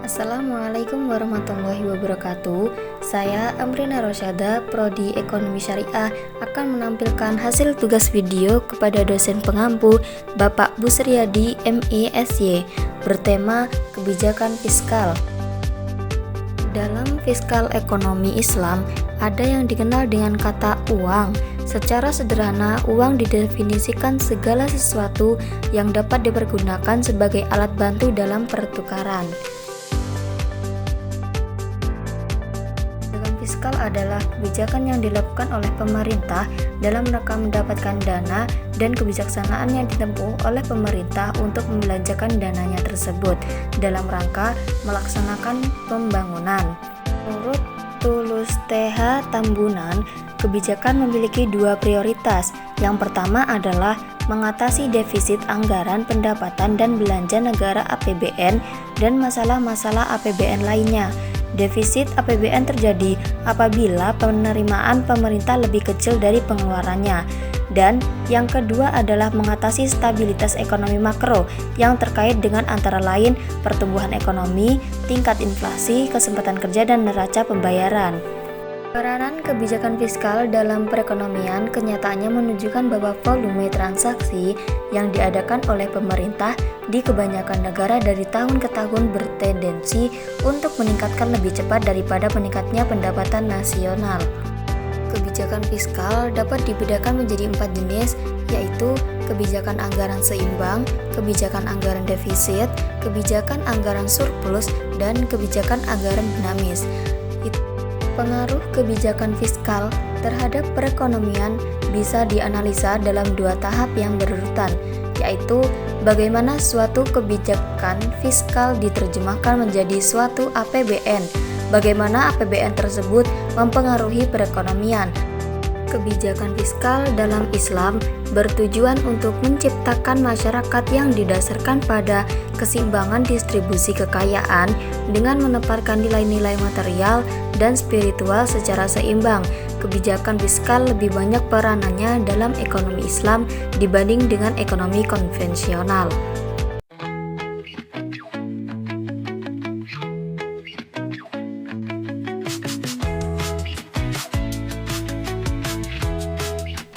Assalamualaikum warahmatullahi wabarakatuh. Saya Amrina Rosyada, Prodi Ekonomi Syariah, akan menampilkan hasil tugas video kepada dosen pengampu Bapak Busriyadi MISY bertema kebijakan fiskal. Dalam fiskal ekonomi Islam, ada yang dikenal dengan kata uang. Secara sederhana, uang didefinisikan segala sesuatu yang dapat dipergunakan sebagai alat bantu dalam pertukaran. Kebijakan fiskal adalah kebijakan yang dilakukan oleh pemerintah dalam rangka mendapatkan dana dan kebijaksanaan yang ditempuh oleh pemerintah untuk membelanjakan dananya tersebut dalam rangka melaksanakan pembangunan. Menurut Tulus TH Tambunan, kebijakan memiliki dua prioritas. Yang pertama adalah mengatasi defisit anggaran pendapatan dan belanja negara APBN dan masalah-masalah APBN lainnya. Defisit APBN terjadi apabila penerimaan pemerintah lebih kecil dari pengeluarannya. Dan yang kedua adalah mengatasi stabilitas ekonomi makro yang terkait dengan antara lain pertumbuhan ekonomi, tingkat inflasi, kesempatan kerja, dan neraca pembayaran. Peranan kebijakan fiskal dalam perekonomian kenyataannya menunjukkan bahwa volume transaksi yang diadakan oleh pemerintah di kebanyakan negara dari tahun ke tahun bertendensi untuk meningkatkan lebih cepat daripada meningkatnya pendapatan nasional. Kebijakan fiskal dapat dibedakan menjadi 4 jenis, yaitu kebijakan anggaran seimbang, kebijakan anggaran defisit, kebijakan anggaran surplus, dan kebijakan anggaran dinamis. Pengaruh kebijakan fiskal terhadap perekonomian bisa dianalisa dalam dua tahap yang berurutan, yaitu bagaimana suatu kebijakan fiskal diterjemahkan menjadi suatu APBN, bagaimana APBN tersebut mempengaruhi perekonomian. Kebijakan fiskal dalam Islam bertujuan untuk menciptakan masyarakat yang didasarkan pada keseimbangan distribusi kekayaan dengan menempatkan nilai-nilai material dan spiritual secara seimbang. Kebijakan fiskal lebih banyak peranannya dalam ekonomi Islam dibanding dengan ekonomi konvensional.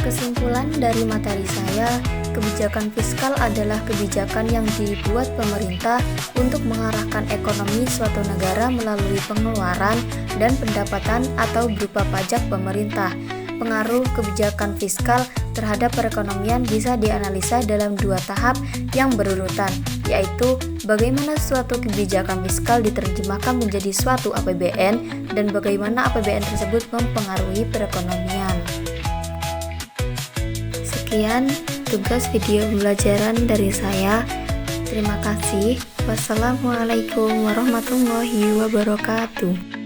Kesimpulan dari materi saya, kebijakan fiskal adalah kebijakan yang dibuat pemerintah untuk mengarahkan ekonomi suatu negara melalui pengeluaran dan pendapatan atau berupa pajak pemerintah. Pengaruh kebijakan fiskal terhadap perekonomian bisa dianalisa dalam dua tahap yang berurutan, yaitu bagaimana suatu kebijakan fiskal diterjemahkan menjadi suatu APBN dan bagaimana APBN tersebut mempengaruhi perekonomian. Sekian tugas video pembelajaran dari saya. Terima kasih. Wassalamualaikum warahmatullahi wabarakatuh.